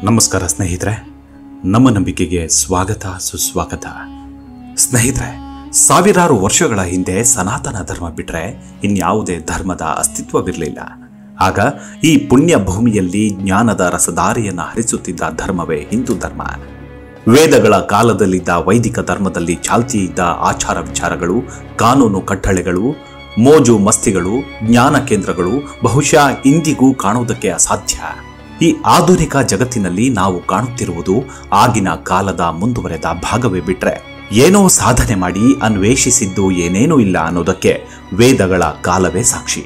ನಮಸ್ಕಾರ ಸ್ನೇಹಿತರೆ, ನಮ್ಮ ನಂಬಿಕೆಗೆ ಸ್ವಾಗತ ಸುಸ್ವಾಗತ. ಸ್ನೇಹಿತರೆ, ಸಾವಿರಾರು ವರ್ಷಗಳ ಹಿಂದೆ ಸನಾತನ ಧರ್ಮ ಬಿಟ್ಟರೆ ಇನ್ಯಾವುದೇ ಧರ್ಮದ ಅಸ್ತಿತ್ವವಿರಲಿಲ್ಲ. ಆಗ ಈ ಪುಣ್ಯ ಭೂಮಿಯಲ್ಲಿ ಜ್ಞಾನದ ರಸದಾರಿಯನ್ನು ಹರಿಸುತ್ತಿದ್ದ ಧರ್ಮವೇ ಹಿಂದೂ ಧರ್ಮ. ವೇದಗಳ ಕಾಲದಲ್ಲಿದ್ದ ವೈದಿಕ ಧರ್ಮದಲ್ಲಿ ಚಾಲ್ತಿಯಿದ್ದ ಆಚಾರ ವಿಚಾರಗಳು, ಕಾನೂನು ಕಟ್ಟಳೆಗಳು, ಮೋಜು ಮಸ್ತಿಗಳು, ಜ್ಞಾನ ಕೇಂದ್ರಗಳು ಬಹುಶಃ ಇಂದಿಗೂ ಕಾಣುವುದಕ್ಕೆ ಅಸಾಧ್ಯ. ಈ ಆಧುನಿಕ ಜಗತ್ತಿನಲ್ಲಿ ನಾವು ಕಾಣುತ್ತಿರುವುದು ಆಗಿನ ಕಾಲದ ಮುಂದುವರೆದ ಭಾಗವೇ ಬಿಟ್ರೆ ಏನೋ ಸಾಧನೆ ಮಾಡಿ ಅನ್ವೇಷಿಸಿದ್ದು ಏನೇನೂ ಇಲ್ಲ ಅನ್ನೋದಕ್ಕೆ ವೇದಗಳ ಕಾಲವೇ ಸಾಕ್ಷಿ.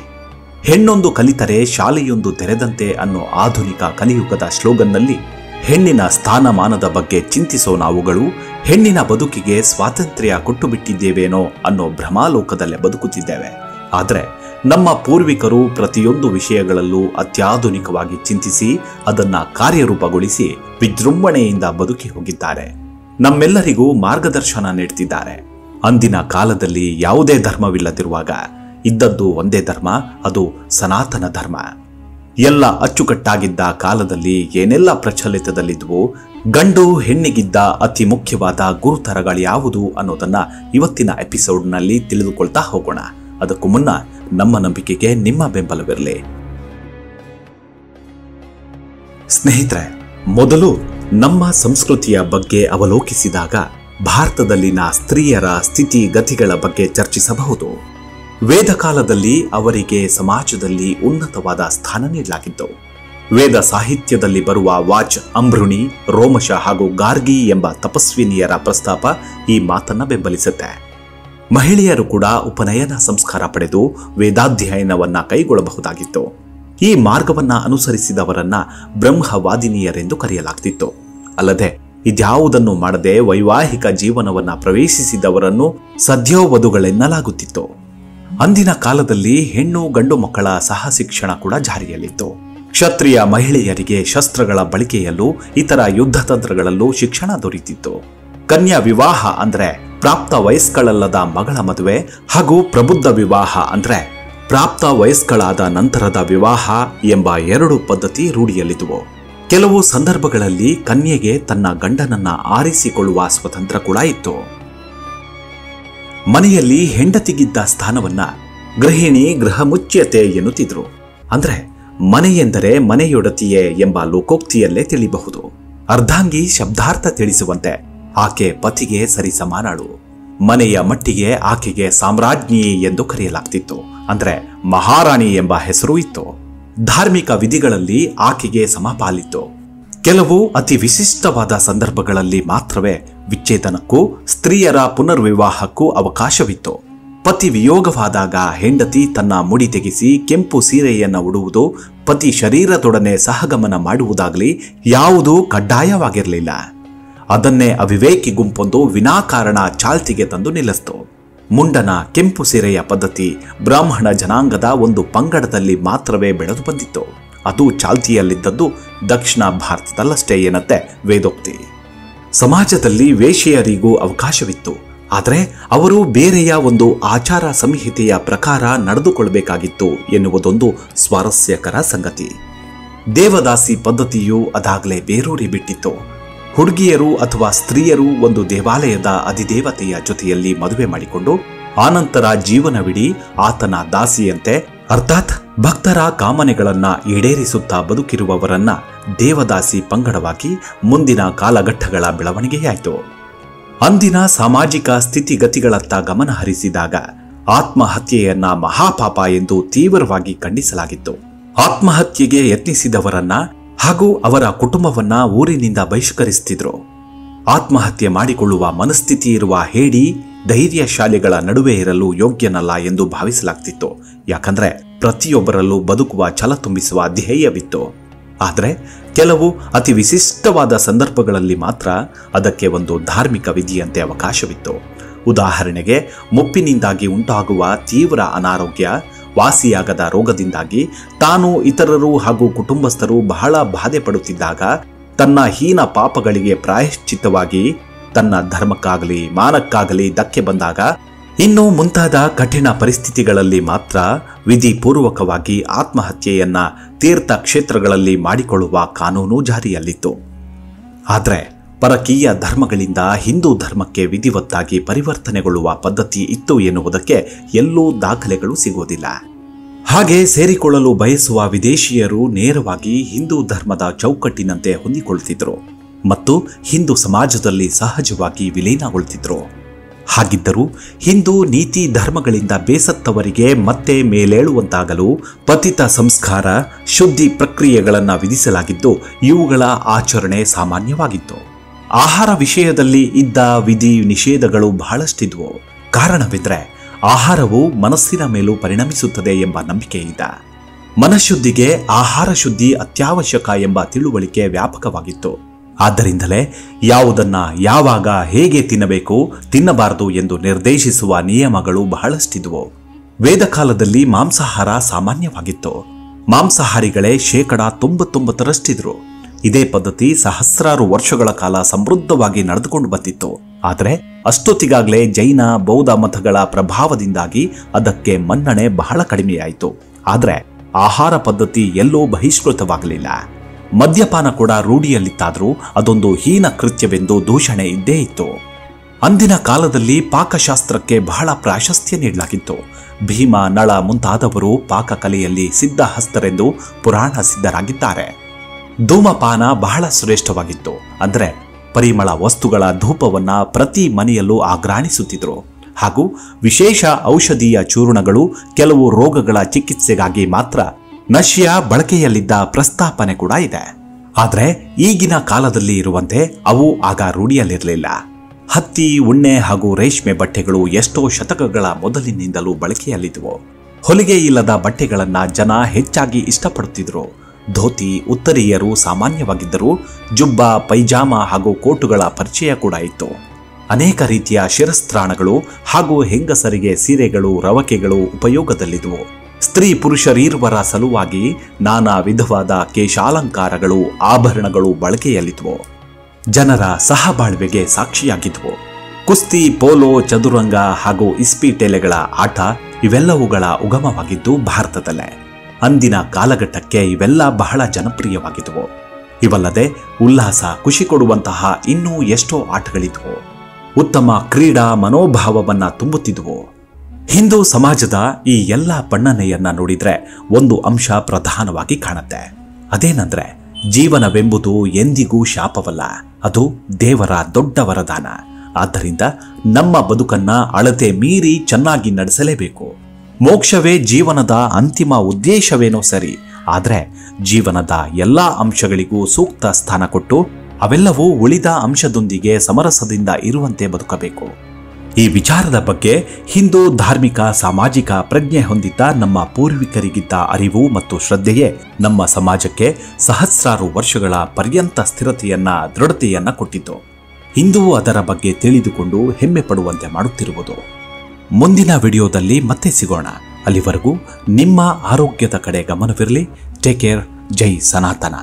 ಹೆಣ್ಣೊಂದು ಕಲಿತರೆ ಶಾಲೆಯೊಂದು ತೆರೆದಂತೆ ಅನ್ನೋ ಆಧುನಿಕ ಕಲಿಯುಗದ ಸ್ಲೋಗನ್ನಲ್ಲಿ ಹೆಣ್ಣಿನ ಸ್ಥಾನಮಾನದ ಬಗ್ಗೆ ಚಿಂತಿಸೋ ನಾವುಗಳು ಹೆಣ್ಣಿನ ಬದುಕಿಗೆ ಸ್ವಾತಂತ್ರ್ಯ ಕೊಟ್ಟು ಬಿಟ್ಟಿದ್ದೇವೇನೋ ಅನ್ನೋ ಭ್ರಮಾಲೋಕದಲ್ಲೇ ಬದುಕುತ್ತಿದ್ದೇವೆ. ಆದರೆ ನಮ್ಮ ಪೂರ್ವಿಕರು ಪ್ರತಿಯೊಂದು ವಿಷಯಗಳಲ್ಲೂ ಅತ್ಯಾಧುನಿಕವಾಗಿ ಚಿಂತಿಸಿ ಅದನ್ನ ಕಾರ್ಯರೂಪಗೊಳಿಸಿ ವಿಜೃಂಭಣೆಯಿಂದ ಬದುಕಿ ಹೋಗಿದ್ದಾರೆ. ನಮ್ಮೆಲ್ಲರಿಗೂ ಮಾರ್ಗದರ್ಶನ ನೀಡುತ್ತಿದ್ದಾರೆ. ಅಂದಿನ ಕಾಲದಲ್ಲಿ ಯಾವುದೇ ಧರ್ಮವಿಲ್ಲದಿರುವಾಗ ಇದ್ದದ್ದು ಒಂದೇ ಧರ್ಮ, ಅದು ಸನಾತನ ಧರ್ಮ. ಎಲ್ಲ ಅಚ್ಚುಕಟ್ಟಾಗಿದ್ದ ಕಾಲದಲ್ಲಿ ಏನೆಲ್ಲ ಪ್ರಚಲಿತದಲ್ಲಿದ್ವು, ಗಂಡು ಹೆಣ್ಣಿಗಿದ್ದ ಅತಿ ಮುಖ್ಯವಾದ ಗುರುತರಗಳ್ಯಾವುದು ಅನ್ನೋದನ್ನ ಇವತ್ತಿನ ಎಪಿಸೋಡ್ನಲ್ಲಿ ತಿಳಿದುಕೊಳ್ತಾ ಹೋಗೋಣ. ಅದಕ್ಕೂ ಮುನ್ನ ನಮ್ಮ ನಂಬಿಕೆಗೆ ನಿಮ್ಮ ಬೆಂಬಲವಿರಲಿ. ಸ್ನೇಹಿತರೆ, ಮೊದಲು ನಮ್ಮ ಸಂಸ್ಕೃತಿಯ ಬಗ್ಗೆ ಅವಲೋಕಿಸಿದಾಗ ಭಾರತದಲ್ಲಿನ ಸ್ತ್ರೀಯರ ಸ್ಥಿತಿಗತಿಗಳ ಬಗ್ಗೆ ಚರ್ಚಿಸಬಹುದು. ವೇದ ಕಾಲದಲ್ಲಿ ಅವರಿಗೆ ಸಮಾಜದಲ್ಲಿ ಉನ್ನತವಾದ ಸ್ಥಾನ ನೀಡಲಾಗಿತ್ತು. ವೇದ ಸಾಹಿತ್ಯದಲ್ಲಿ ಬರುವ ವಾಚ್, ಅಂಬೃಣಿ, ರೋಮಶ ಹಾಗೂ ಗಾರ್ಗಿ ಎಂಬ ತಪಸ್ವಿನಿಯರ ಪ್ರಸ್ತಾಪ ಈ ಮಾತನ್ನ ಬೆಂಬಲಿಸುತ್ತೆ. ಮಹಿಳೆಯರು ಕೂಡ ಉಪನಯನ ಸಂಸ್ಕಾರ ಪಡೆದು ವೇದಾಧ್ಯಯನವನ್ನ ಕೈಗೊಳ್ಳಬಹುದಾಗಿತ್ತು. ಈ ಮಾರ್ಗವನ್ನ ಅನುಸರಿಸಿದವರನ್ನ ಬ್ರಹ್ಮವಾದಿನಿಯರೆಂದು ಕರೆಯಲಾಗ್ತಿತ್ತು. ಅಲ್ಲದೆ ಇದ್ಯಾವುದನ್ನು ಮಾಡದೆ ವೈವಾಹಿಕ ಜೀವನವನ್ನ ಪ್ರವೇಶಿಸಿದವರನ್ನು ಸದ್ಯೋವಧುಗಳೆನ್ನಲಾಗುತ್ತಿತ್ತು. ಅಂದಿನ ಕಾಲದಲ್ಲಿ ಹೆಣ್ಣು ಗಂಡು ಮಕ್ಕಳ ಸಹ ಶಿಕ್ಷಣ ಕೂಡ ಜಾರಿಯಲ್ಲಿತ್ತು. ಕ್ಷತ್ರಿಯ ಮಹಿಳೆಯರಿಗೆ ಶಸ್ತ್ರಗಳ ಬಳಕೆಯಲ್ಲೂ ಇತರ ಯುದ್ಧ ತಂತ್ರಗಳಲ್ಲೂ ಶಿಕ್ಷಣ ದೊರೆತಿತ್ತು. ಕನ್ಯಾ ವಿವಾಹ ಅಂದ್ರೆ ಪ್ರಾಪ್ತ ವಯಸ್ಕಳಲ್ಲದ ಮಗಳ ಮದುವೆ ಹಾಗೂ ಪ್ರಬುದ್ಧ ವಿವಾಹ ಅಂದ್ರೆ ಪ್ರಾಪ್ತ ವಯಸ್ಕಳಾದ ನಂತರದ ವಿವಾಹ ಎಂಬ ಎರಡು ಪದ್ಧತಿ ರೂಢಿಯಲ್ಲಿದ್ದುವು. ಕೆಲವು ಸಂದರ್ಭಗಳಲ್ಲಿ ಕನ್ಯೆಗೆ ತನ್ನ ಗಂಡನನ್ನ ಆರಿಸಿಕೊಳ್ಳುವ ಸ್ವತಂತ್ರ ಕೂಡ ಇತ್ತು. ಮನೆಯಲ್ಲಿ ಹೆಂಡತಿಗಿದ್ದ ಸ್ಥಾನವನ್ನ ಗೃಹಿಣಿ ಗೃಹ ಮುಚ್ಯತೆ ಎನ್ನುತ್ತಿದ್ರು. ಅಂದ್ರೆ ಮನೆ ಎಂದರೆ ಮನೆಯೊಡತಿಯೇ ಎಂಬ ಲೋಕೋಕ್ತಿಯಲ್ಲೇ ತಿಳಿಬಹುದು. ಅರ್ಧಾಂಗಿ ಶಬ್ದಾರ್ಥ ತಿಳಿಸುವಂತೆ ಆಕೆ ಪತಿಗೆ ಸರಿಸಮಾನಳು. ಮನೆಯ ಮಟ್ಟಿಗೆ ಆಕೆಗೆ ಸಾಮ್ರಾಜ್ಞಿ ಎಂದು ಕರೆಯಲಾಗ್ತಿತ್ತು. ಅಂದ್ರೆ ಮಹಾರಾಣಿ ಎಂಬ ಹೆಸರು ಇತ್ತು. ಧಾರ್ಮಿಕ ವಿಧಿಗಳಲ್ಲಿ ಆಕೆಗೆ ಸಮಪಾಲಿತ್ತು. ಕೆಲವು ಅತಿ ವಿಶಿಷ್ಟವಾದ ಸಂದರ್ಭಗಳಲ್ಲಿ ಮಾತ್ರವೇ ವಿಚ್ಛೇದನಕ್ಕೂ ಸ್ತ್ರೀಯರ ಪುನರ್ವಿವಾಹಕ್ಕೂ ಅವಕಾಶವಿತ್ತು. ಪತಿ ವಿಯೋಗವಾದಾಗ ಹೆಂಡತಿ ತನ್ನ ಮುಡಿ ತೆಗೆಸಿ ಕೆಂಪು ಸೀರೆಯನ್ನ ಉಡುವುದು, ಪತಿ ಶರೀರದೊಡನೆ ಸಹಗಮನ ಮಾಡುವುದಾಗಲಿ ಯಾವುದೂ ಕಡ್ಡಾಯವಾಗಿರಲಿಲ್ಲ. ಅದನ್ನೇ ಅವಿವೇಕಿ ಗುಂಪೊಂದು ವಿನಾಕಾರಣ ಚಾಲ್ತಿಗೆ ತಂದು ನಿಲ್ಲಿಸಿತು. ಮುಂಡನ ಕೆಂಪು ಸೀರೆಯ ಪದ್ಧತಿ ಬ್ರಾಹ್ಮಣ ಜನಾಂಗದ ಒಂದು ಪಂಗಡದಲ್ಲಿ ಮಾತ್ರವೇ ಬೆಳೆದು ಬಂದಿತ್ತು. ಅದು ಚಾಲ್ತಿಯಲ್ಲಿದ್ದದ್ದು ದಕ್ಷಿಣ ಭಾರತದಲ್ಲಷ್ಟೇ ಎನ್ನತ್ತೆ ವೇದೋಕ್ತಿ. ಸಮಾಜದಲ್ಲಿ ವೇಶ್ಯೆಯರಿಗೂ ಅವಕಾಶವಿತ್ತು. ಆದರೆ ಅವರು ಬೇರೆಯ ಒಂದು ಆಚಾರ ಸಂಹಿತೆಯ ಪ್ರಕಾರ ನಡೆದುಕೊಳ್ಳಬೇಕಾಗಿತ್ತು ಎನ್ನುವುದೊಂದು ಸ್ವಾರಸ್ಯಕರ ಸಂಗತಿ. ದೇವದಾಸಿ ಪದ್ಧತಿಯು ಅದಾಗಲೇ ಬೇರೂರಿ ಬಿಟ್ಟಿತ್ತು. ಹುಡುಗಿಯರು ಅಥವಾ ಸ್ತ್ರೀಯರು ಒಂದು ದೇವಾಲಯದ ಅಧಿದೇವತೆಯ ಜೊತೆಯಲ್ಲಿ ಮದುವೆ ಮಾಡಿಕೊಂಡು ಆನಂತರ ಜೀವನವಿಡೀ ಆತನ ದಾಸಿಯಂತೆ, ಅರ್ಥಾತ್ ಭಕ್ತರ ಕಾಮನೆಗಳನ್ನ ಈಡೇರಿಸುತ್ತಾ ಬದುಕಿರುವವರನ್ನ ದೇವದಾಸಿ ಪಂಗಡವಾಗಿ ಮುಂದಿನ ಕಾಲಘಟ್ಟಗಳ ಬೆಳವಣಿಗೆಯಾಯಿತು. ಅಂದಿನ ಸಾಮಾಜಿಕ ಸ್ಥಿತಿಗತಿಗಳತ್ತ ಗಮನ ಹರಿಸಿದಾಗ ಆತ್ಮಹತ್ಯೆಯನ್ನ ಮಹಾಪಾಪ ಎಂದು ತೀವ್ರವಾಗಿ ಖಂಡಿಸಲಾಗಿತ್ತು. ಆತ್ಮಹತ್ಯೆಗೆ ಯತ್ನಿಸಿದವರನ್ನ ಹಾಗೂ ಅವರ ಕುಟುಂಬವನ್ನ ಊರಿನಿಂದ ಬಹಿಷ್ಕರಿಸುತ್ತಿದ್ರು. ಆತ್ಮಹತ್ಯೆ ಮಾಡಿಕೊಳ್ಳುವ ಮನಸ್ಥಿತಿ ಇರುವ ಹೇಡಿ ಧೈರ್ಯಶಾಲಿಗಳ ನಡುವೆ ಇರಲು ಯೋಗ್ಯನಲ್ಲ ಎಂದು ಭಾವಿಸಲಾಗ್ತಿತ್ತು. ಯಾಕಂದ್ರೆ ಪ್ರತಿಯೊಬ್ಬರಲ್ಲೂ ಬದುಕುವ ಛಲ ತುಂಬಿಸುವ ಧ್ಯೇಯವಿತ್ತು. ಆದರೆ ಕೆಲವು ಅತಿ ವಿಶಿಷ್ಟವಾದ ಸಂದರ್ಭಗಳಲ್ಲಿ ಮಾತ್ರ ಅದಕ್ಕೆ ಒಂದು ಧಾರ್ಮಿಕ ವಿಧಿಯಂತೆ ಅವಕಾಶವಿತ್ತು. ಉದಾಹರಣೆಗೆ, ಮುಪ್ಪಿನಿಂದಾಗಿ ಉಂಟಾಗುವ ತೀವ್ರ ಅನಾರೋಗ್ಯ, ವಾಸಿಯಾಗದ ರೋಗದಿಂದಾಗಿ ತಾನು, ಇತರರು ಹಾಗೂ ಕುಟುಂಬಸ್ಥರು ಬಹಳ ಬಾಧೆ ಪಡುತ್ತಿದ್ದಾಗ ತನ್ನ ಹೀನ ಪಾಪಗಳಿಗೆ ಪ್ರಾಯಶ್ಚಿತ್ತವಾಗಿ ತನ್ನ ಧರ್ಮಕ್ಕಾಗಲಿ ಮಾನಕ್ಕಾಗಲಿ ಧಕ್ಕೆ ಬಂದಾಗ, ಇನ್ನು ಮುಂತಾದ ಕಠಿಣ ಪರಿಸ್ಥಿತಿಗಳಲ್ಲಿ ಮಾತ್ರ ವಿಧಿಪೂರ್ವಕವಾಗಿ ಆತ್ಮಹತ್ಯೆಯನ್ನ ತೀರ್ಥ ಕ್ಷೇತ್ರಗಳಲ್ಲಿ ಮಾಡಿಕೊಳ್ಳುವ ಕಾನೂನು ಜಾರಿಯಲ್ಲಿತ್ತು. ಆದರೆ ಪರಕೀಯ ಧರ್ಮಗಳಿಂದ ಹಿಂದೂ ಧರ್ಮಕ್ಕೆ ವಿಧಿವತ್ತಾಗಿ ಪರಿವರ್ತನೆಗೊಳ್ಳುವ ಪದ್ಧತಿ ಇತ್ತು ಎನ್ನುವುದಕ್ಕೆ ಎಲ್ಲೂ ದಾಖಲೆಗಳು ಸಿಗುವುದಿಲ್ಲ. ಹಾಗೆ ಸೇರಿಕೊಳ್ಳಲು ಬಯಸುವ ವಿದೇಶಿಯರು ನೇರವಾಗಿ ಹಿಂದೂ ಧರ್ಮದ ಚೌಕಟ್ಟಿನಂತೆ ಹೊಂದಿಕೊಳ್ಳುತ್ತಿದ್ದರು ಮತ್ತು ಹಿಂದೂ ಸಮಾಜದಲ್ಲಿ ಸಹಜವಾಗಿ ವಿಲೀನಗೊಳ್ಳುತ್ತಿದ್ದರು. ಹಾಗಿದ್ದರೂ ಹಿಂದೂ ನೀತಿ ಧರ್ಮಗಳಿಂದ ಬೇಸತ್ತವರಿಗೆ ಮತ್ತೆ ಮೇಲೇಳುವಂತಾಗಲು ಪತಿತ ಸಂಸ್ಕಾರ, ಶುದ್ಧಿ ಪ್ರಕ್ರಿಯೆಗಳನ್ನು ವಿಧಿಸಲಾಗಿದ್ದು ಇವುಗಳ ಆಚರಣೆ ಸಾಮಾನ್ಯವಾಗಿತ್ತು. ಆಹಾರ ವಿಷಯದಲ್ಲಿ ಇದ್ದ ವಿಧಿ ನಿಷೇಧಗಳು ಬಹಳಷ್ಟಿದ್ವು. ಕಾರಣವೆಂದರೆ ಆಹಾರವು ಮನಸ್ಸಿನ ಮೇಲೂ ಪರಿಣಮಿಸುತ್ತದೆ ಎಂಬ ನಂಬಿಕೆ ಇದೆ. ಮನಃಶುದ್ಧಿಗೆ ಆಹಾರ ಶುದ್ಧಿ ಅತ್ಯವಶ್ಯಕ ಎಂಬ ತಿಳುವಳಿಕೆ ವ್ಯಾಪಕವಾಗಿತ್ತು. ಆದ್ದರಿಂದಲೇ ಯಾವುದನ್ನ ಯಾವಾಗ ಹೇಗೆ ತಿನ್ನಬೇಕು, ತಿನ್ನಬಾರದು ಎಂದು ನಿರ್ದೇಶಿಸುವ ನಿಯಮಗಳು ಬಹಳಷ್ಟಿದ್ವು. ವೇದಕಾಲದಲ್ಲಿ ಮಾಂಸಾಹಾರ ಸಾಮಾನ್ಯವಾಗಿತ್ತು. ಮಾಂಸಾಹಾರಿಗಳೇ 99% ಇದೇ ಪದ್ಧತಿ ಸಹಸ್ರಾರು ವರ್ಷಗಳ ಕಾಲ ಸಮೃದ್ಧವಾಗಿ ನಡೆದುಕೊಂಡು ಬಂದಿತ್ತು. ಆದರೆ ಅಷ್ಟೊತ್ತಿಗಾಗಲೇ ಜೈನ, ಬೌದ್ಧ ಮತಗಳ ಪ್ರಭಾವದಿಂದಾಗಿ ಅದಕ್ಕೆ ಮನ್ನಣೆ ಬಹಳ ಕಡಿಮೆಯಾಯಿತು. ಆದರೆ ಆಹಾರ ಪದ್ಧತಿ ಎಲ್ಲೂ ಬಹಿಷ್ಕೃತವಾಗಲಿಲ್ಲ. ಮದ್ಯಪಾನ ಕೂಡ ರೂಢಿಯಲ್ಲಿತ್ತಾದರೂ ಅದೊಂದು ಹೀನ ಕೃತ್ಯವೆಂದು ದೂಷಣೆ ಇದ್ದೇ ಇತ್ತು. ಅಂದಿನ ಕಾಲದಲ್ಲಿ ಪಾಕಶಾಸ್ತ್ರಕ್ಕೆ ಬಹಳ ಪ್ರಾಶಸ್ತ್ಯ ನೀಡಲಾಗಿತ್ತು. ಭೀಮ, ನಳ ಮುಂತಾದವರು ಪಾಕಕಲೆಯಲ್ಲಿ ಸಿದ್ಧಹಸ್ತರೆಂದು ಪುರಾಣ ಸಿದ್ಧರಾಗಿದ್ದಾರೆ. ಧೂಮಪಾನ ಬಹಳ ಶ್ರೇಷ್ಠವಾಗಿತ್ತು. ಅಂದರೆ ಪರಿಮಳ ವಸ್ತುಗಳ ಧೂಪವನ್ನ ಪ್ರತಿ ಮನೆಯಲ್ಲೂ ಆಘ್ರಾಣಿಸುತ್ತಿದ್ರು. ಹಾಗೂ ವಿಶೇಷ ಔಷಧೀಯ ಚೂರ್ಣಗಳು ಕೆಲವು ರೋಗಗಳ ಚಿಕಿತ್ಸೆಗಾಗಿ ಮಾತ್ರ ನಶ್ಯ ಬಳಕೆಯಲ್ಲಿದ್ದ ಪ್ರಸ್ತಾಪನೆ ಕೂಡ ಇದೆ. ಆದರೆ ಈಗಿನ ಕಾಲದಲ್ಲಿ ಇರುವಂತೆ ಅವು ಆಗ ರೂಢಿಯಲ್ಲಿರಲಿಲ್ಲ. ಹತ್ತಿ, ಉಣ್ಣೆ ಹಾಗೂ ರೇಷ್ಮೆ ಬಟ್ಟೆಗಳು ಎಷ್ಟೋ ಶತಕಗಳ ಮೊದಲಿನಿಂದಲೂ ಬಳಕೆಯಲ್ಲಿದ್ದವು. ಹೊಲಿಗೆ ಇಲ್ಲದ ಬಟ್ಟೆಗಳನ್ನ ಜನ ಹೆಚ್ಚಾಗಿ ಇಷ್ಟಪಡುತ್ತಿದ್ರು. ಧೋತಿ, ಉತ್ತರೀಯರು ಸಾಮಾನ್ಯವಾಗಿದ್ದರೂ ಜುಬ್ಬ, ಪೈಜಾಮ ಹಾಗೂ ಕೋಟುಗಳ ಪರಿಚಯ ಕೂಡ ಇತ್ತು. ಅನೇಕ ರೀತಿಯ ಶಿರಸ್ತ್ರಾಣಗಳು ಹಾಗೂ ಹೆಂಗಸರಿಗೆ ಸೀರೆಗಳು, ರವಕೆಗಳು ಉಪಯೋಗದಲ್ಲಿದ್ದವು. ಸ್ತ್ರೀ ಪುರುಷರಿರುವರ ಸಲುವಾಗಿ ನಾನಾ ವಿಧವಾದ ಕೇಶಾಲಂಕಾರಗಳು, ಆಭರಣಗಳು ಬಳಕೆಯಲ್ಲಿದ್ದವು. ಜನರ ಸಹಬಾಳ್ವೆಗೆ ಸಾಕ್ಷಿಯಾಗಿದ್ವು. ಕುಸ್ತಿ, ಪೋಲೋ, ಚದುರಂಗ ಹಾಗೂ ಇಸ್ಪೀಟೆಲೆಗಳ ಆಟ ಇವೆಲ್ಲವುಗಳ ಉಗಮವಾಗಿದ್ದು ಭಾರತದಲ್ಲೇ. ಅಂದಿನ ಕಾಲಘಟ್ಟಕ್ಕೆ ಇವೆಲ್ಲ ಬಹಳ ಜನಪ್ರಿಯವಾಗಿದ್ದವು. ಇವಲ್ಲದೆ ಉಲ್ಲಾಸ, ಖುಷಿ ಕೊಡುವಂತಹ ಇನ್ನೂ ಎಷ್ಟೋ ಆಟಗಳಿದ್ವು. ಉತ್ತಮ ಕ್ರೀಡಾ ಮನೋಭಾವವನ್ನ ತುಂಬುತ್ತಿದ್ವು. ಹಿಂದೂ ಸಮಾಜದ ಈ ಎಲ್ಲ ಬಣ್ಣನೆಯನ್ನ ನೋಡಿದ್ರೆ ಒಂದು ಅಂಶ ಪ್ರಧಾನವಾಗಿ ಕಾಣುತ್ತೆ. ಅದೇನಂದ್ರೆ ಜೀವನವೆಂಬುದು ಎಂದಿಗೂ ಶಾಪವಲ್ಲ, ಅದು ದೇವರ ದೊಡ್ಡ ವರದಾನ. ಆದ್ದರಿಂದ ನಮ್ಮ ಬದುಕನ್ನ ಅಳತೆ ಮೀರಿ ಚೆನ್ನಾಗಿ ನಡೆಸಲೇಬೇಕು. ಮೋಕ್ಷವೇ ಜೀವನದ ಅಂತಿಮ ಉದ್ದೇಶವೇನೋ ಸರಿ, ಆದರೆ ಜೀವನದ ಎಲ್ಲಾ ಅಂಶಗಳಿಗೂ ಸೂಕ್ತ ಸ್ಥಾನ ಕೊಟ್ಟು ಅವೆಲ್ಲವೂ ಉಳಿದ ಅಂಶದೊಂದಿಗೆ ಸಮರಸದಿಂದ ಇರುವಂತೆ ಬದುಕಬೇಕು. ಈ ವಿಚಾರದ ಬಗ್ಗೆ ಹಿಂದೂ ಧಾರ್ಮಿಕ, ಸಾಮಾಜಿಕ ಪ್ರಜ್ಞೆ ಹೊಂದಿದ್ದ ನಮ್ಮ ಪೂರ್ವಿಕರಿಗಿದ್ದ ಅರಿವು ಮತ್ತು ಶ್ರದ್ಧೆಯೇ ನಮ್ಮ ಸಮಾಜಕ್ಕೆ ಸಹಸ್ರಾರು ವರ್ಷಗಳ ಪರ್ಯಂತ ಸ್ಥಿರತೆಯನ್ನ, ದೃಢತೆಯನ್ನ ಕೊಟ್ಟಿತು. ಇಂದು ಅದರ ಬಗ್ಗೆ ತಿಳಿದುಕೊಂಡು ಹೆಮ್ಮೆ ಪಡುವಂತೆ ಮಾಡುತ್ತಿರುವುದು. ಮುಂದಿನ ವಿಡಿಯೋದಲ್ಲಿ ಮತ್ತೆ ಸಿಗೋಣ. ಅಲ್ಲಿವರೆಗೂ ನಿಮ್ಮ ಆರೋಗ್ಯದ ಕಡೆ ಗಮನವಿರಲಿ. Take care. ಜೈ ಸನಾತನ.